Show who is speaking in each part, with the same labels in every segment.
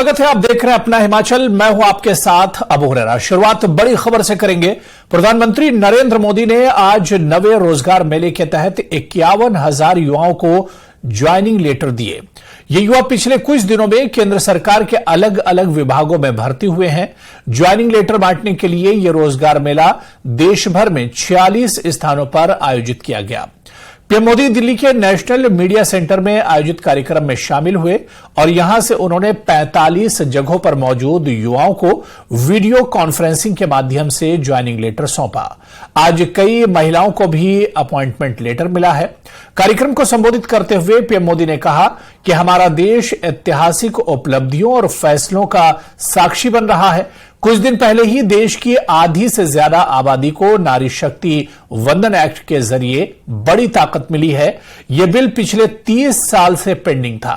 Speaker 1: स्वागत है। आप देख रहे हैं अपना हिमाचल। मैं हूं आपके साथ अबू हुरैरा। शुरुआत बड़ी खबर से करेंगे। प्रधानमंत्री नरेंद्र मोदी ने आज नवे रोजगार मेले के तहत 51,000 युवाओं को ज्वाइनिंग लेटर दिए। ये युवा पिछले कुछ दिनों में केंद्र सरकार के अलग अलग विभागों में भर्ती हुए हैं। ज्वाइनिंग लेटर बांटने के लिए यह रोजगार मेला देश भर में 46 स्थानों पर आयोजित किया गया। पीएम मोदी दिल्ली के नेशनल मीडिया सेंटर में आयोजित कार्यक्रम में शामिल हुए और यहां से उन्होंने 45 जगहों पर मौजूद युवाओं को वीडियो कॉन्फ्रेंसिंग के माध्यम से ज्वाइनिंग लेटर सौंपा। आज कई महिलाओं को भी अपॉइंटमेंट लेटर मिला है। कार्यक्रम को संबोधित करते हुए पीएम मोदी ने कहा कि हमारा देश ऐतिहासिक उपलब्धियों और फैसलों का साक्षी बन रहा है। कुछ दिन पहले ही देश की आधी से ज्यादा आबादी को नारी शक्ति वंदन एक्ट के जरिए बड़ी ताकत मिली है। यह बिल पिछले 30 साल से पेंडिंग था।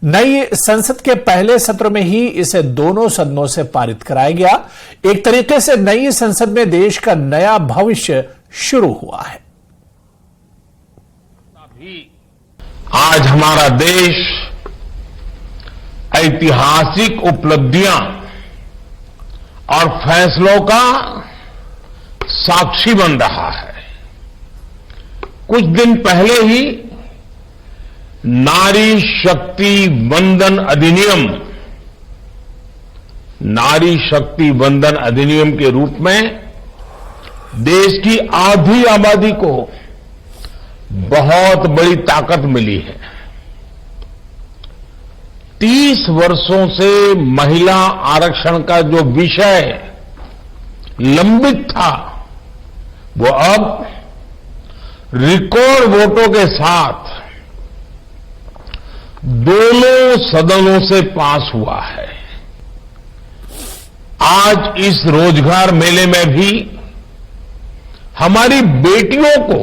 Speaker 1: नई संसद के पहले सत्र में ही इसे दोनों सदनों से पारित कराया गया। एक तरीके से नई संसद में देश का नया भविष्य शुरू हुआ है।
Speaker 2: आज हमारा देश ऐतिहासिक उपलब्धियां और फैसलों का साक्षी बन रहा है। कुछ दिन पहले ही नारी शक्ति वंदन अधिनियम के रूप में देश की आधी आबादी को बहुत बड़ी ताकत मिली है। 30 वर्षों से महिला आरक्षण का जो विषय लंबित था वो अब रिकॉर्ड वोटों के साथ दोनों सदनों से पास हुआ है। आज इस रोजगार मेले में भी हमारी बेटियों को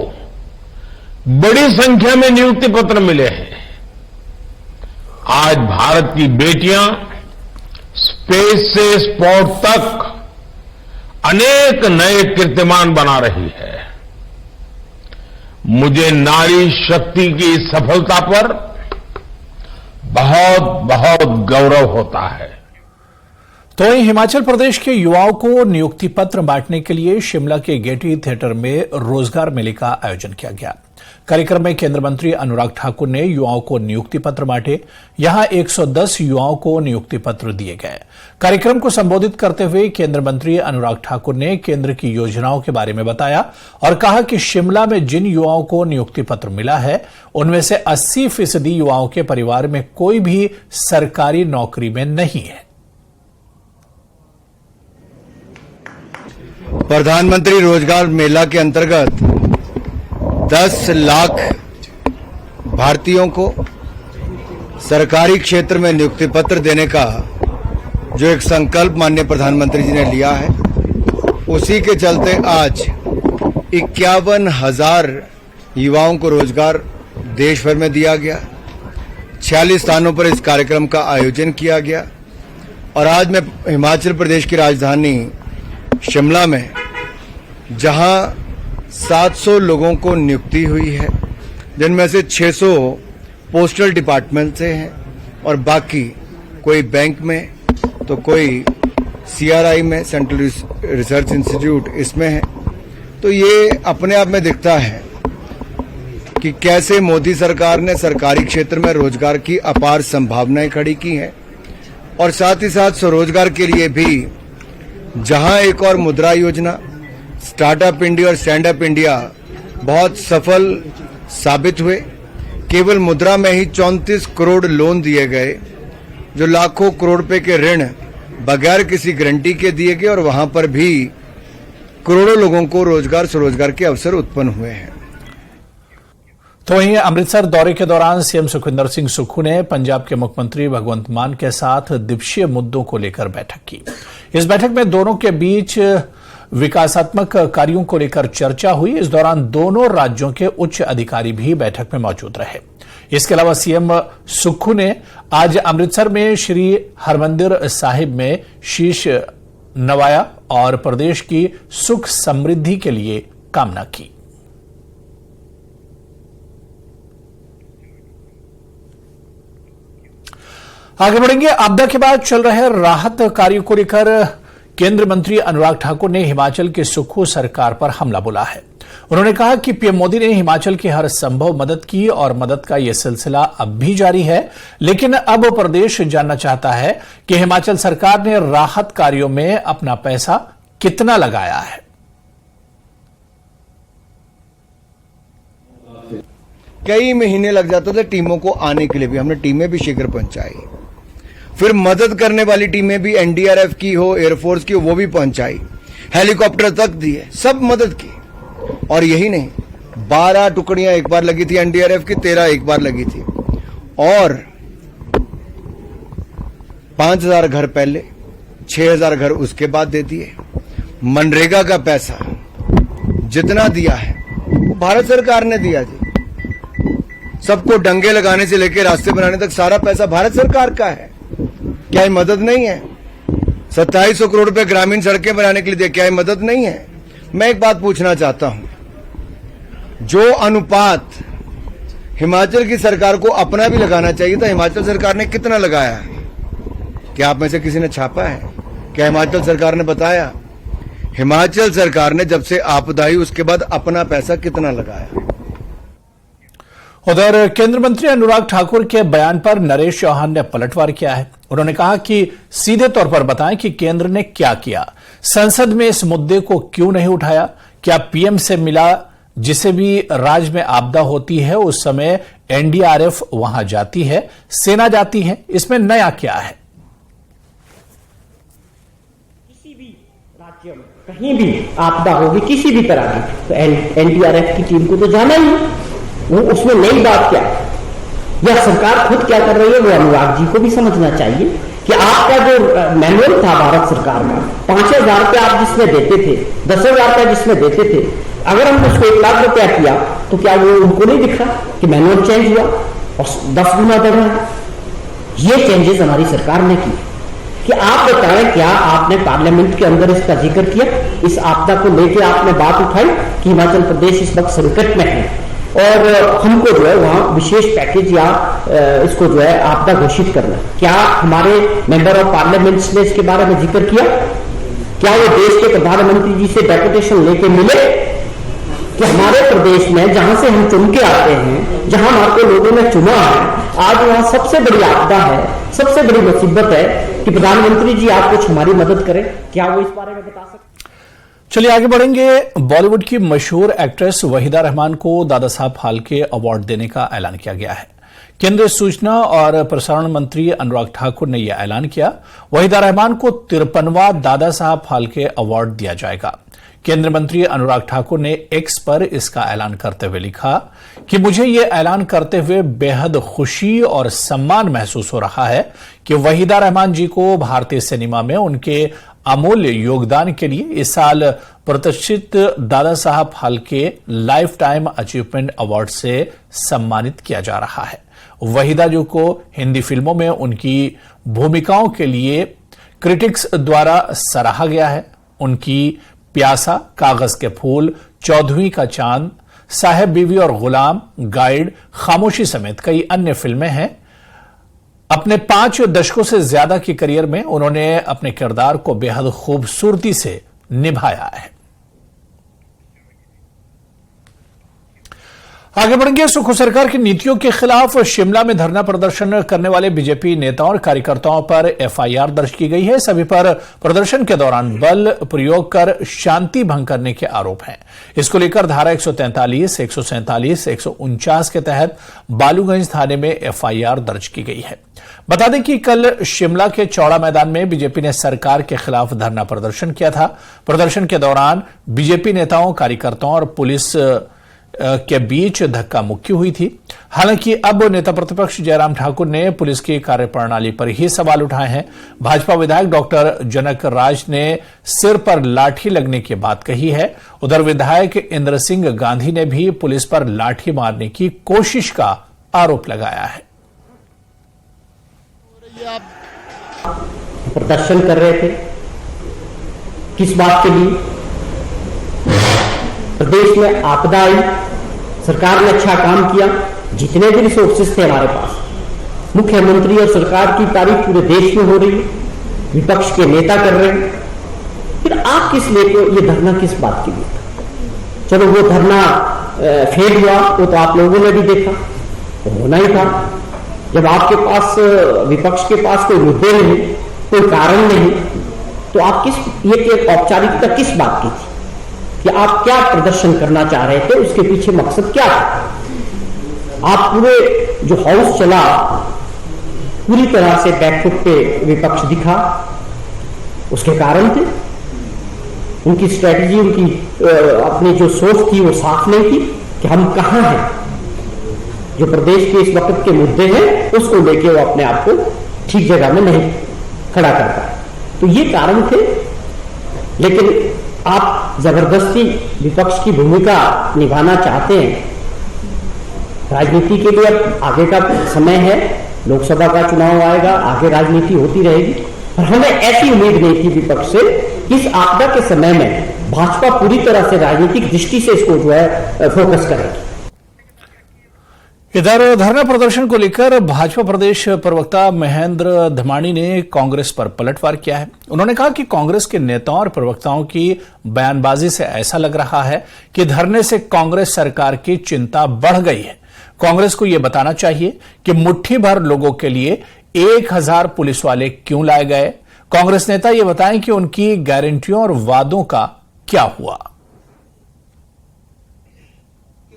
Speaker 2: बड़ी संख्या में नियुक्ति पत्र मिले हैं। आज भारत की बेटियां स्पेस से स्पोर्ट तक अनेक नए कीर्तिमान बना रही है। मुझे नारी शक्ति की इस सफलता पर बहुत बहुत गौरव होता है।
Speaker 1: तो हिमाचल प्रदेश के युवाओं को नियुक्ति पत्र बांटने के लिए शिमला के गेटी थिएटर में रोजगार मेले का आयोजन किया गया। कार्यक्रम में केंद्रीय मंत्री अनुराग ठाकुर ने युवाओं को नियुक्ति पत्र बांटे। यहां 110 युवाओं को नियुक्ति पत्र दिए गए। कार्यक्रम को संबोधित करते हुए केंद्रीय मंत्री अनुराग ठाकुर ने केंद्र की योजनाओं के बारे में बताया और कहा कि शिमला में जिन युवाओं को नियुक्ति पत्र मिला है उनमें से 80% युवाओं के परिवार में कोई भी सरकारी नौकरी में नहीं है।
Speaker 3: प्रधानमंत्री रोजगार मेला के अंतर्गत 10 लाख भारतीयों को सरकारी क्षेत्र में नियुक्ति पत्र देने का जो एक संकल्प माननीय प्रधानमंत्री जी ने लिया है, उसी के चलते आज 51,000 युवाओं को रोजगार देश भर में दिया गया। 46 स्थानों पर इस कार्यक्रम का आयोजन किया गया और आज मैं हिमाचल प्रदेश की राजधानी शिमला में, जहां 700 लोगों को नियुक्ति हुई है, जिनमें से 600 पोस्टल डिपार्टमेंट से हैं और बाकी कोई बैंक में तो कोई CRI में, सेंट्रल रिसर्च इंस्टीट्यूट, इसमें है। तो ये अपने आप में दिखता है कि कैसे मोदी सरकार ने सरकारी क्षेत्र में रोजगार की अपार संभावनाएं खड़ी की हैं और साथ ही साथ स्वरोजगार के लिए भी जहां एक और मुद्रा योजना, स्टार्टअप इंडिया और स्टैंड अप इंडिया बहुत सफल साबित हुए। केवल मुद्रा में ही 34 करोड़ लोन दिए गए, जो लाखों करोड़ रुपए के ऋण बगैर किसी गारंटी के दिए गए और वहां पर भी करोड़ों लोगों को रोजगार स्वरोजगार के अवसर उत्पन्न हुए हैं।
Speaker 1: तो वहीं अमृतसर दौरे के दौरान सीएम सुखविंदर सिंह सुक्खू ने पंजाब के मुख्यमंत्री भगवंत मान के साथ द्विपक्षीय मुद्दों को लेकर बैठक की। इस बैठक में दोनों के बीच विकासात्मक कार्यों को लेकर चर्चा हुई। इस दौरान दोनों राज्यों के उच्च अधिकारी भी बैठक में मौजूद रहे। इसके अलावा सीएम सुक्खू ने आज अमृतसर में श्री हरमंदिर साहिब में शीश नवाया और प्रदेश की सुख समृद्धि के लिए कामना की। आगे बढ़ेंगे। आपदा के बाद चल रहे राहत कार्यों को लेकर केंद्रीय मंत्री अनुराग ठाकुर ने हिमाचल की सुक्खू सरकार पर हमला बोला है। उन्होंने कहा कि पीएम मोदी ने हिमाचल की हर संभव मदद की और मदद का यह सिलसिला अब भी जारी है, लेकिन अब प्रदेश जानना चाहता है कि हिमाचल सरकार ने राहत कार्यों में अपना पैसा कितना लगाया है।
Speaker 3: कई महीने लग जाते थे टीमों को आने के लिए भी, हमने टीमें भी शीघ्र पहुंचाई। फिर मदद करने वाली टीमें भी एनडीआरएफ की हो, एयरफोर्स की हो, वो भी पहुंचाई, हेलीकॉप्टर तक दिए, सब मदद की। और यही नहीं, 12 टुकड़ियां एक बार लगी थी एनडीआरएफ की, 13 एक बार लगी थी, और 5,000 घर पहले, 6,000 घर उसके बाद दे दिए। मनरेगा का पैसा जितना दिया है वो भारत सरकार ने दिया जी। सबको डंगे लगाने से लेकर रास्ते बनाने तक सारा पैसा भारत सरकार का है। क्या ये मदद नहीं है? 2700 करोड़ रुपए ग्रामीण सड़कें बनाने के लिए दिया, क्या ये मदद नहीं है? मैं एक बात पूछना चाहता हूं, जो अनुपात हिमाचल की सरकार को अपना भी लगाना चाहिए था, हिमाचल सरकार ने कितना लगाया है? क्या आप में से किसी ने छापा है? क्या हिमाचल सरकार ने बताया? हिमाचल सरकार ने जब से आपदा आई उसके बाद अपना पैसा कितना लगाया?
Speaker 1: उधर केंद्रीय मंत्री अनुराग ठाकुर के बयान पर नरेश चौहान ने पलटवार किया है। उन्होंने कहा कि सीधे तौर पर बताएं कि केंद्र ने क्या किया, संसद में इस मुद्दे को क्यों नहीं उठाया, क्या पीएम से मिला? जिसे भी राज्य में आपदा होती है उस समय एनडीआरएफ वहां जाती है, सेना जाती है, इसमें नया क्या है?
Speaker 4: किसी भी राज्य में कहीं भी आपदा होगी किसी भी तरह की, तो एनडीआरएफ की टीम को तो जाना ही है। वो उसमें नई बात क्या है या सरकार खुद क्या कर रही है, वो अनुराग जी को भी समझना चाहिए कि आपका जो मैनुअल था भारत सरकार का, 5,000 रुपया आप जिसमें देते थे, 10,000 रुपया जिसमें देते थे, अगर हमने उसको 1 लाख रुपया किया तो क्या वो उनको नहीं दिख रहा कि मैनुअल चेंज हुआ और 10 गुना बढ़ रहा है? ये चेंजेस हमारी सरकार ने की। कि आप बताएं, क्या आपने पार्लियामेंट के अंदर इसका जिक्र किया? इस आपदा को लेकर आपने बात उठाई कि हिमाचल प्रदेश इस वक्त संकट में है और हमको जो है वहां विशेष पैकेज या इसको जो है आपदा घोषित करना? क्या हमारे मेंबर ऑफ पार्लियामेंट ने इसके बारे में जिक्र किया? क्या वो देश के प्रधानमंत्री जी से डेपुटेशन लेके मिले कि हमारे प्रदेश में जहां से हम चुन के आते हैं, जहां हमारे लोगों ने चुना है, आज वहां सबसे बड़ी आपदा है, सबसे बड़ी मुसीबत है कि प्रधानमंत्री जी आप कुछ हमारी मदद करें? क्या वो इस बारे में बता सकते?
Speaker 1: चलिए आगे बढ़ेंगे। बॉलीवुड की मशहूर एक्ट्रेस वहीदा रहमान को दादा साहब फाल्के अवार्ड देने का ऐलान किया गया है। केंद्रीय सूचना और प्रसारण मंत्री अनुराग ठाकुर ने यह ऐलान किया। वहीदा रहमान को 53वां दादा साहब फाल्के अवार्ड दिया जाएगा। केंद्रीय मंत्री अनुराग ठाकुर ने एक्स पर इसका ऐलान करते हुए लिखा कि मुझे यह ऐलान करते हुए बेहद खुशी और सम्मान महसूस हो रहा है कि वहीदा रहमान जी को भारतीय सिनेमा में उनके अमूल्य योगदान के लिए इस साल प्रतिष्ठित Dada Saheb Phalke life time achievement award से सम्मानित किया जा रहा है। वहीदा जी को हिंदी फिल्मों में उनकी भूमिकाओं के लिए क्रिटिक्स द्वारा सराहा गया है। उनकी प्यासा, कागज के फूल, चौधरी का चांद, साहेब बीवी और गुलाम, गाइड, खामोशी समेत कई अन्य फिल्में हैं। अपने 5 दशकों से ज्यादा के करियर में उन्होंने अपने किरदार को बेहद खूबसूरती से निभाया है। आगे बढ़ेंगे। सुक्खू सरकार की नीतियों के खिलाफ शिमला में धरना प्रदर्शन करने वाले बीजेपी नेताओं और कार्यकर्ताओं पर एफआईआर दर्ज की गई है। सभी पर प्रदर्शन के दौरान बल प्रयोग कर शांति भंग करने के आरोप हैं। इसको लेकर धारा 143, 147, 149 के तहत बालूगंज थाने में एफआईआर दर्ज की गई है। बता दें कि कल शिमला के चौड़ा मैदान में बीजेपी ने सरकार के खिलाफ धरना प्रदर्शन किया था। प्रदर्शन के दौरान बीजेपी नेताओं, कार्यकर्ताओं और पुलिस के बीच धक्का मुक्की हुई थी। हालांकि अब नेता प्रतिपक्ष जयराम ठाकुर ने पुलिस की कार्यप्रणाली पर ही सवाल उठाए हैं। भाजपा विधायक डॉक्टर जनक राज ने सिर पर लाठी लगने की बात कही है। उधर विधायक इंद्र सिंह गांधी ने भी पुलिस पर लाठी मारने की कोशिश का आरोप लगाया है।
Speaker 4: प्रदर्शन कर रहे थे किस बात के लिए? प्रदेश में आपदा आई, सरकार ने अच्छा काम किया, जितने भी रिसोर्सेस थे हमारे पास मुख्यमंत्री और सरकार की तारीफ पूरे देश में हो रही है, विपक्ष के नेता कर रहे हैं, फिर आप किस लिए ये धरना किस बात के लिए था? चलो वो धरना फेल हुआ, वो तो आप लोगों ने भी देखा, तो होना ही था। जब आपके पास विपक्ष के पास कोई मुद्दे नहीं, कोई कारण नहीं, तो आप ये औपचारिकता किस बात की थी कि आप क्या प्रदर्शन करना चाह रहे थे, उसके पीछे मकसद क्या था? आप पूरे जो हाउस चला पूरी तरह से बैकफुट पे विपक्ष दिखा, उसके कारण थे, उनकी स्ट्रेटजी, उनकी अपनी जो सोच थी वो साफ नहीं थी कि हम कहां हैं। जो प्रदेश के इस वक्त के मुद्दे हैं उसको लेके वो अपने आप को ठीक जगह में नहीं खड़ा करता, तो ये कारण थे। लेकिन आप जबरदस्ती विपक्ष की भूमिका निभाना चाहते हैं। राजनीति के लिए अब आगे का समय है, लोकसभा का चुनाव आएगा, आगे राजनीति होती रहेगी, और हमें ऐसी उम्मीद नहीं थी विपक्ष से इस आपदा के समय में भाजपा पूरी तरह से राजनीतिक दृष्टि से इसको जो है फोकस करेगी।
Speaker 1: इधर धरना प्रदर्शन को लेकर भाजपा प्रदेश प्रवक्ता महेंद्र धमाणी ने कांग्रेस पर पलटवार किया है। उन्होंने कहा कि कांग्रेस के नेताओं और प्रवक्ताओं की बयानबाजी से ऐसा लग रहा है कि धरने से कांग्रेस सरकार की चिंता बढ़ गई है। कांग्रेस को यह बताना चाहिए कि मुट्ठी भर लोगों के लिए 1000 पुलिस वाले क्यों लाए गए। कांग्रेस नेता ये बताएं कि उनकी गारंटियों और वादों का क्या हुआ।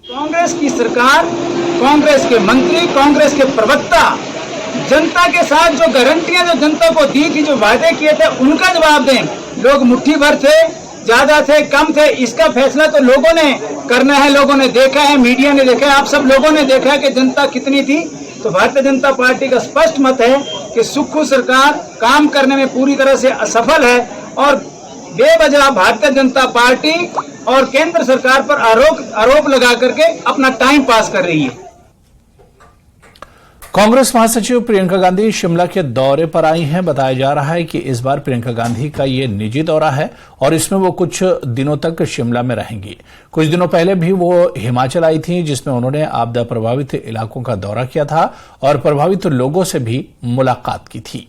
Speaker 5: कांग्रेस की सरकार, कांग्रेस के मंत्री, कांग्रेस के प्रवक्ता जनता के साथ जो गारंटियां जो जनता को दी थी, जो वादे किए थे, उनका जवाब दें। लोग मुट्ठी भर थे, ज्यादा थे, कम थे, इसका फैसला तो लोगों ने करना है। लोगों ने देखा है, मीडिया ने देखा है, आप सब लोगों ने देखा है कि जनता कितनी थी। तो भारतीय जनता पार्टी का स्पष्ट मत है कि सुक्खू सरकार काम करने में पूरी तरह से असफल है और बेवजह भारतीय जनता पार्टी और केंद्र सरकार पर आरोप लगा करके अपना टाइम पास कर रही है।
Speaker 1: कांग्रेस महासचिव प्रियंका गांधी शिमला के दौरे पर आई हैं। बताया जा रहा है कि इस बार प्रियंका गांधी का ये निजी दौरा है और इसमें वो कुछ दिनों तक शिमला में रहेंगी। कुछ दिनों पहले भी वो हिमाचल आई थी, जिसमें उन्होंने आपदा प्रभावित इलाकों का दौरा किया था और प्रभावित लोगों से भी मुलाकात की थी।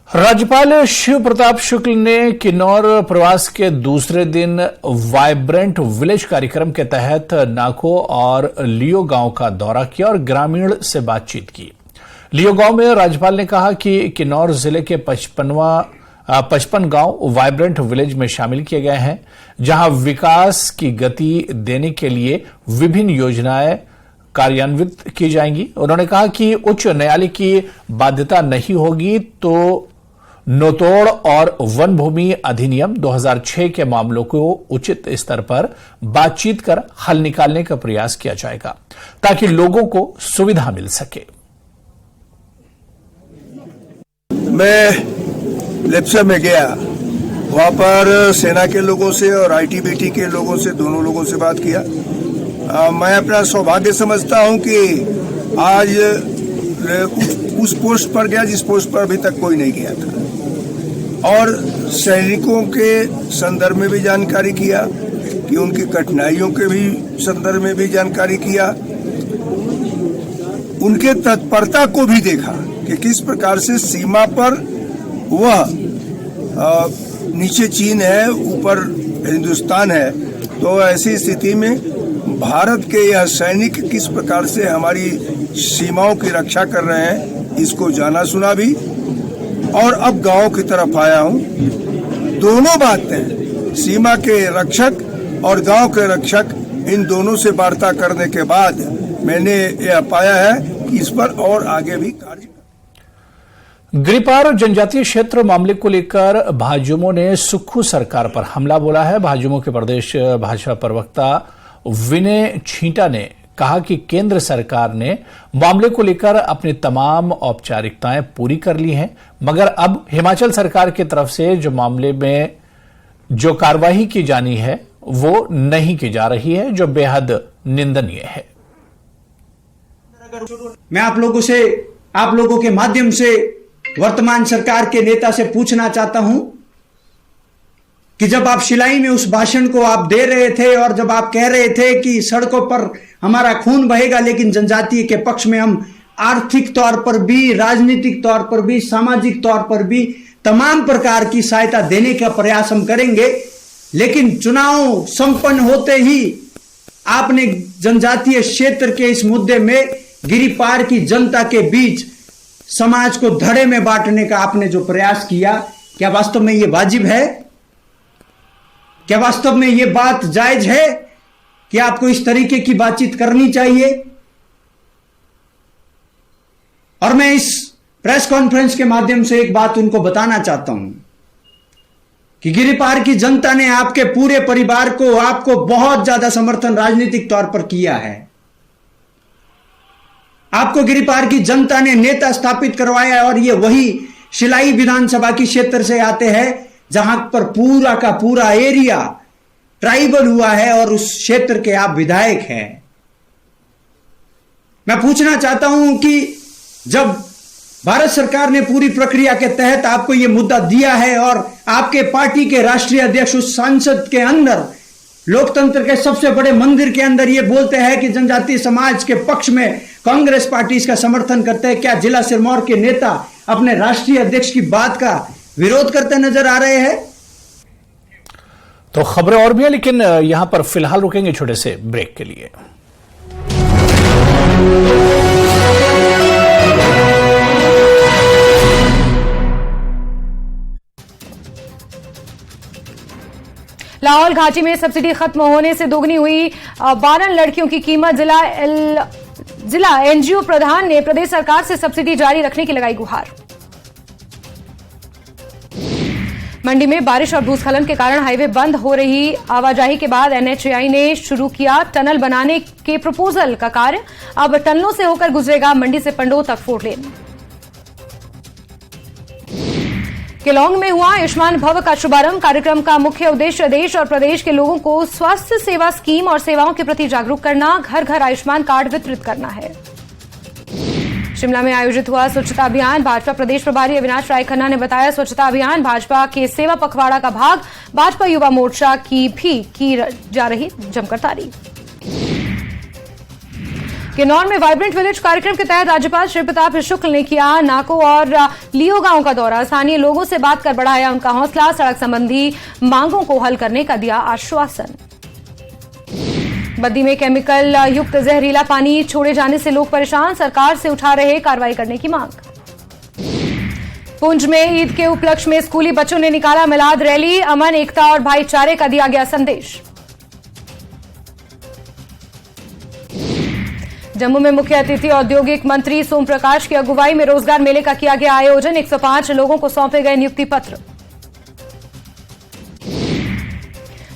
Speaker 1: राज्यपाल शिव प्रताप शुक्ल ने किन्नौर प्रवास के दूसरे दिन वाइब्रेंट विलेज कार्यक्रम के तहत नाको और लियो गांव का दौरा किया और ग्रामीण से बातचीत की। लियो गांव में राज्यपाल ने कहा कि किन्नौर जिले के 55 गांव वाइब्रेंट विलेज में शामिल किए गए हैं, जहां विकास की गति देने के लिए विभिन्न योजनाएं कार्यान्वित की जाएंगी। उन्होंने कहा कि उच्च न्यायालय की बाध्यता नहीं होगी तो नोतोड़ और वन भूमि अधिनियम 2006 के मामलों को उचित स्तर पर बातचीत कर हल निकालने का प्रयास किया जाएगा ताकि लोगों को सुविधा मिल सके।
Speaker 6: मैं लेप्सा में गया, वहां पर सेना के लोगों से और आईटीबीटी के लोगों से, दोनों लोगों से बात किया। मैं अपना सौभाग्य समझता हूं कि आज उस पोस्ट पर गया जिस पोस्ट पर अभी तक कोई नहीं गया था, और सैनिकों के संदर्भ में भी जानकारी किया कि उनकी कठिनाइयों के भी संदर्भ में भी जानकारी किया, उनके तत्परता को भी देखा कि किस प्रकार से सीमा पर वह नीचे चीन है, ऊपर हिंदुस्तान है, तो ऐसी स्थिति में भारत के यह सैनिक किस प्रकार से हमारी सीमाओं की रक्षा कर रहे हैं, इसको जाना सुना भी। और अब गांव की तरफ आया हूं। दोनों बातें, सीमा के रक्षक और गांव के रक्षक, इन दोनों से वार्ता करने के बाद मैंने यह पाया है कि इस पर और आगे भी कार्य।
Speaker 1: गिरिपार जनजातीय क्षेत्र मामले को लेकर भाजयुमो ने सुक्खू सरकार पर हमला बोला है। भाजयुमो के प्रदेश भाजपा प्रवक्ता विनय छींटा ने कहा कि केंद्र सरकार ने मामले को लेकर अपनी तमाम औपचारिकताएं पूरी कर ली हैं, मगर अब हिमाचल सरकार की तरफ से जो मामले में जो कार्रवाई की जानी है वो नहीं की जा रही है, जो बेहद निंदनीय है।
Speaker 7: मैं आप लोगों के माध्यम से वर्तमान सरकार के नेता से पूछना चाहता हूं कि जब आप शिलाई में उस भाषण को आप दे रहे थे और जब आप कह रहे थे कि सड़कों पर हमारा खून बहेगा, लेकिन जनजातीय के पक्ष में हम आर्थिक तौर पर भी, राजनीतिक तौर पर भी, सामाजिक तौर पर भी तमाम प्रकार की सहायता देने का प्रयास हम करेंगे, लेकिन चुनाव संपन्न होते ही आपने जनजातीय क्षेत्र के इस मुद्दे में गिरिपार की जनता के बीच समाज को धड़े में बांटने का आपने जो प्रयास किया, क्या वास्तव में यह वाजिब है? क्या वास्तव में यह बात जायज है कि आपको इस तरीके की बातचीत करनी चाहिए? और मैं इस प्रेस कॉन्फ्रेंस के माध्यम से एक बात उनको बताना चाहता हूं कि गिरिपार की जनता ने आपके पूरे परिवार को, आपको बहुत ज्यादा समर्थन राजनीतिक तौर पर किया है। आपको गिरिपार की जनता ने नेता स्थापित करवाया और ये वही शिलाई विधानसभा की क्षेत्र से आते हैं जहां पर पूरा का पूरा एरिया ट्राइबल हुआ है और उस क्षेत्र के आप विधायक हैं। मैं पूछना चाहता हूं कि जब भारत सरकार ने पूरी प्रक्रिया के तहत आपको यह मुद्दा दिया है और आपके पार्टी के राष्ट्रीय अध्यक्ष उस संसद के अंदर, लोकतंत्र के सबसे बड़े मंदिर के अंदर ये बोलते हैं कि जनजातीय समाज के पक्ष में कांग्रेस पार्टी इसका समर्थन करते हैं, क्या जिला सिरमौर के नेता अपने राष्ट्रीय अध्यक्ष की बात का विरोध करते नजर आ रहे हैं?
Speaker 1: तो खबरें और भी हैं, लेकिन यहां पर फिलहाल रुकेंगे छोटे से ब्रेक के लिए।
Speaker 8: लाहौल घाटी में सब्सिडी खत्म होने से दोगुनी हुई 12 लड़कियों की कीमत। जिला एनजीओ प्रधान ने प्रदेश सरकार से सब्सिडी जारी रखने की लगाई गुहार। मंडी में बारिश और भूस्खलन के कारण हाईवे बंद हो रही आवाजाही के बाद एनएचएआई ने शुरू किया टनल बनाने के प्रपोजल का कार्य। अब टनलों से होकर गुजरेगा मंडी से पंडो तक 4 लेन। केलोंग में हुआ आयुष्मान भव का शुभारंभ। कार्यक्रम का मुख्य उद्देश्य देश और प्रदेश के लोगों को स्वास्थ्य सेवा स्कीम और सेवाओं के प्रति जागरूक करना, घर घर आयुष्मान कार्ड वितरित करना है। शिमला में आयोजित हुआ स्वच्छता अभियान। भाजपा प्रदेश प्रभारी अविनाश राय खन्ना ने बताया, स्वच्छता अभियान भाजपा के सेवा पखवाड़ा का भाग। भाजपा युवा मोर्चा की भी की जा रही जमकर तारीफ। किन्नौर में वाइब्रेंट विलेज कार्यक्रम के तहत राज्यपाल श्री प्रताप शुक्ल ने किया नाको और लियो गांव का दौरा। स्थानीय लोगों से बात कर बढ़ाया उनका हौसला। सड़क संबंधी मांगों को हल करने का दिया आश्वासन। बद्दी में केमिकल युक्त जहरीला पानी छोड़े जाने से लोग परेशान। सरकार से उठा रहे कार्रवाई करने की मांग। पुंछ में ईद के उपलक्ष्य में स्कूली बच्चों ने निकाला मिलाद रैली। अमन, एकता और भाईचारे का दिया गया संदेश। जम्मू में मुख्य अतिथि औद्योगिक मंत्री सोम प्रकाश की अगुवाई में रोजगार मेले का किया गया आयोजन। 105 लोगों को सौंपे गए नियुक्ति पत्र।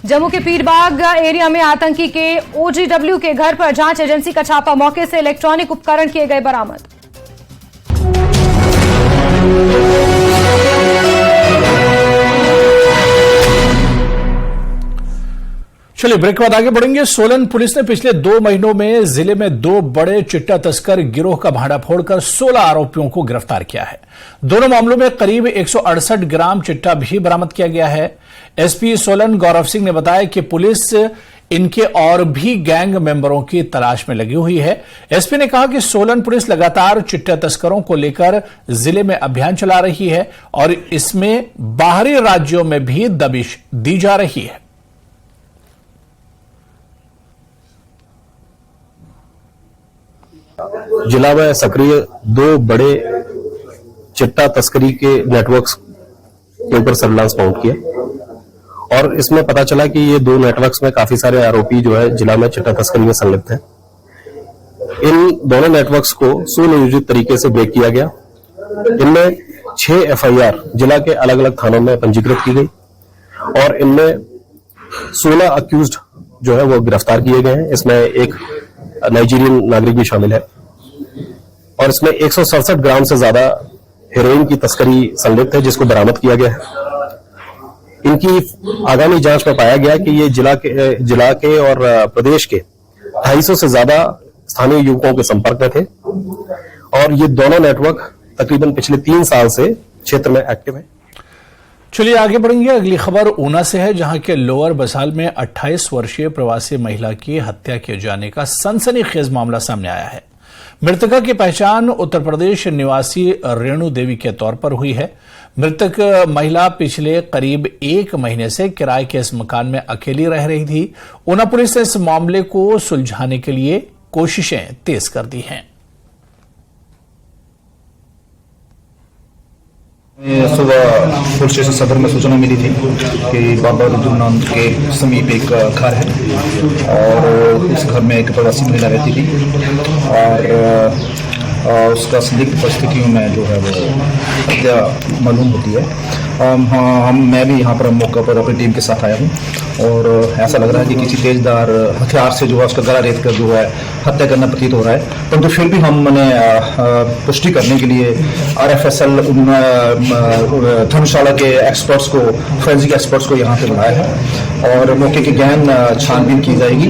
Speaker 8: जम्मू के पीरबाग एरिया में आतंकी के ओजीडब्ल्यू के घर पर जांच एजेंसी का छापा। मौके से इलेक्ट्रॉनिक उपकरण किए गए बरामद।
Speaker 1: चलिए ब्रेक के बाद आगे बढ़ेंगे। सोलन पुलिस ने पिछले 2 महीनों में जिले में 2 बड़े चिट्टा तस्कर गिरोह का भांडा फोड़कर 16 आरोपियों को गिरफ्तार किया है। दोनों मामलों में करीब 168 ग्राम चिट्टा भी बरामद किया गया है। एसपी सोलन गौरव सिंह ने बताया कि पुलिस इनके और भी गैंग मेंबरों की तलाश में लगी हुई है। एसपी ने कहा कि सोलन पुलिस लगातार चिट्टा तस्करों को लेकर जिले में अभियान चला रही है और इसमें बाहरी राज्यों में भी दबिश दी जा रही है।
Speaker 9: जिला में सक्रिय 2 बड़े चिट्टा तस्करी के नेटवर्क्स के ऊपर सर्विलांस माउंट किया और इसमें पता चला कि ये 2 नेटवर्क्स में काफी सारे आरोपी जो है जिला में चिट्टा तस्करी में संलिप्त हैं। इन दोनों नेटवर्क्स को सुनियोजित तरीके से ब्रेक किया गया। इनमें 6 एफआईआर जिला के अलग अलग थानों में पंजीकृत की गई और इनमें 16 अक्यूज्ड जो है वो गिरफ्तार किए गए हैं। इसमें एक नाइजीरियन नागरिक भी शामिल है और इसमें 167 ग्राम से ज्यादा हेरोइन की तस्करी संलिप्त है जिसको बरामद किया गया है। इनकी आगामी जांच में पाया गया कि ये जिला के और प्रदेश के 250 से ज्यादा स्थानीय युवकों के संपर्क में थे और ये दोनों नेटवर्क तकरीबन पिछले 3 साल से क्षेत्र में एक्टिव है।
Speaker 1: चलिए आगे बढ़ेंगे। अगली खबर ऊना से है, जहां के लोअर बसाल में 28 वर्षीय प्रवासी महिला की हत्या किए जाने का सनसनीखेज मामला सामने आया है। मृतका की पहचान उत्तर प्रदेश निवासी रेणु देवी के तौर पर हुई है। मृतक महिला पिछले करीब 1 महीने से किराए के इस मकान में अकेली रह रही थी। ऊना पुलिस ने इस मामले को सुलझाने के लिए कोशिशें तेज कर दी हैं।
Speaker 10: सुबह पुलिस स्टेशन सदर में सूचना मिली थी कि बाबा रुद्र नाम के समीप एक घर है और उस घर में एक प्रवासी महिला रहती थी और उसका संदिग्ध परिस्थितियों में जो है वो हत्या मालूम होती है। मैं भी यहाँ पर मौका पर अपनी टीम के साथ आया हूँ और ऐसा लग रहा है कि किसी तेजदार हथियार से जो है उसका गला रेत कर जो है हत्या करना प्रतीत हो रहा है। परंतु फिर भी हमने पुष्टि करने के लिए RFSL धर्मशाला के एक्सपर्ट्स को, फोरेंसिक एक्सपर्ट्स को यहाँ पे बुलाया है और मौके की गहन छानबीन की जाएगी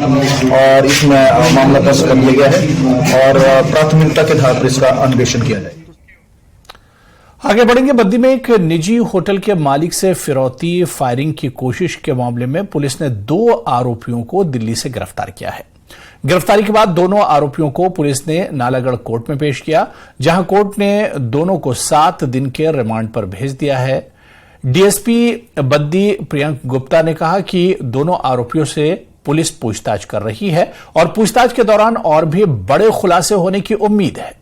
Speaker 10: और इसमें मामला दर्ज कर लिया गया है और प्राथमिकता के आधार पर इसका अन्वेषण किया जाएगा।
Speaker 1: आगे बढ़ेंगे। बद्दी में एक निजी होटल के मालिक से फिरौती फायरिंग की कोशिश के मामले में पुलिस ने 2 आरोपियों को दिल्ली से गिरफ्तार किया है। गिरफ्तारी के बाद दोनों आरोपियों को पुलिस ने नालागढ़ कोर्ट में पेश किया, जहां कोर्ट ने दोनों को 7 दिन के रिमांड पर भेज दिया है। डीएसपी बद्दी प्रियंक गुप्ता ने कहा कि दोनों आरोपियों से पुलिस पूछताछ कर रही है और पूछताछ के दौरान और भी बड़े खुलासे होने की उम्मीद है।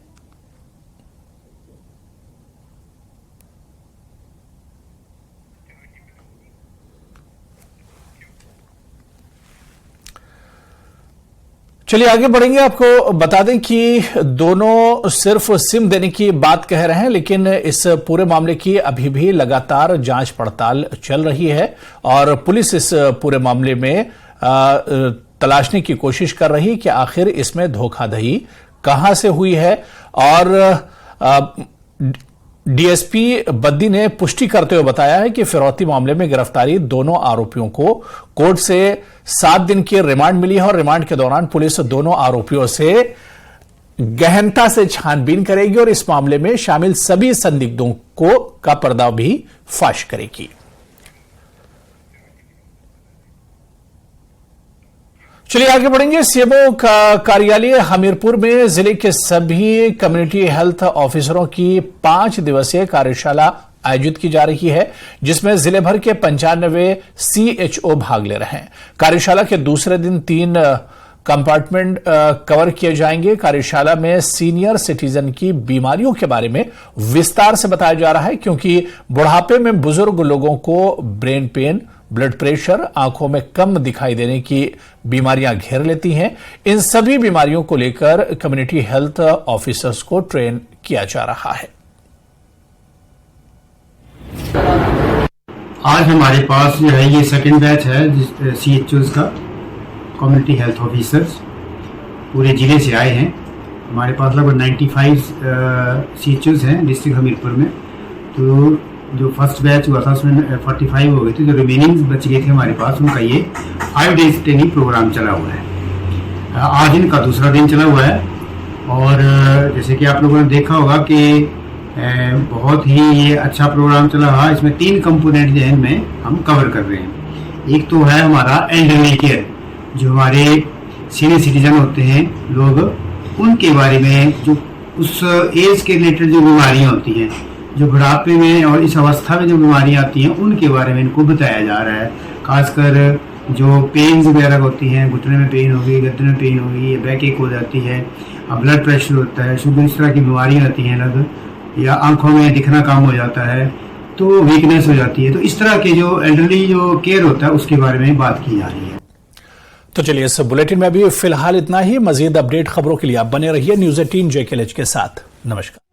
Speaker 1: चलिए आगे बढ़ेंगे। आपको बता दें कि दोनों सिर्फ सिम देने की बात कह रहे हैं, लेकिन इस पूरे मामले की अभी भी लगातार जांच पड़ताल चल रही है और पुलिस इस पूरे मामले में तलाशने की कोशिश कर रही है कि आखिर इसमें धोखाधड़ी कहां से हुई है। और डीएसपी बद्दी ने पुष्टि करते हुए बताया है कि फिरौती मामले में गिरफ्तारी दोनों आरोपियों को कोर्ट से 7 दिन की रिमांड मिली है और रिमांड के दौरान पुलिस दोनों आरोपियों से गहनता से छानबीन करेगी और इस मामले में शामिल सभी संदिग्धों का पर्दा भी फाश करेगी। चलिए आगे बढ़ेंगे। सीएमओ का कार्यालय हमीरपुर में जिले के सभी कम्युनिटी हेल्थ ऑफिसरों की 5 दिवसीय कार्यशाला आयोजित की जा रही है, जिसमें जिले भर के 95 CHO भाग ले रहे हैं। कार्यशाला के दूसरे दिन 3 कंपार्टमेंट कवर किए जाएंगे। कार्यशाला में सीनियर सिटीजन की बीमारियों के बारे में विस्तार से बताया जा रहा है, क्योंकि बुढ़ापे में बुजुर्ग लोगों को ब्रेन पेन, ब्लड प्रेशर, आंखों में कम दिखाई देने की बीमारियां घेर लेती हैं। इन सभी बीमारियों को लेकर कम्युनिटी हेल्थ ऑफिसर्स को ट्रेन किया जा रहा है।
Speaker 11: आज हमारे पास जो है ये सेकंड बैच है CHOs का, कम्युनिटी हेल्थ ऑफिसर्स पूरे जिले से आए हैं। हमारे पास लगभग 95 CHOs हैं डिस्ट्रिक्ट हमीरपुर में। तो जो फर्स्ट बैच हुआ था उसमें 45 हो गए थे, जो रिमेनिंग बच गए थे हमारे पास, उनका ये 5 डेज ट्रेनिंग प्रोग्राम चला हुआ है। आज इनका दूसरा दिन चला हुआ है और जैसे कि आप लोगों ने देखा होगा कि बहुत ही ये अच्छा प्रोग्राम चला रहा। इसमें 3 कंपोनेंट जो है इनमें हम कवर कर रहे हैं। एक तो है हमारा एल्डरली केयर, जो हमारे सीनियर सिटीजन होते हैं लोग, उनके बारे में जो उस एज के रिलेटेड जो बीमारियां होती हैं, जो बुढ़ापे में और इस अवस्था में जो बीमारियां आती हैं, उनके बारे में इनको बताया जा रहा है। खासकर जो पेन वगैरह होती हैं, घुटने में पेन होगी, गर्दन में पेन होगी, बैक एक हो जाती है, ब्लड प्रेशर होता है, शुगर, इस तरह की बीमारियां आती हैं अलग, या आंखों में दिखना कम हो जाता है, तो वीकनेस हो जाती है। तो इस तरह के जो एल्डरली जो केयर होता है उसके बारे में बात की जा रही है।
Speaker 1: तो चलिए इस बुलेटिन में अभी फिलहाल इतना ही। मजीद अपडेट खबरों के लिए आप बने रहिए News 18 JKLH के साथ। नमस्कार।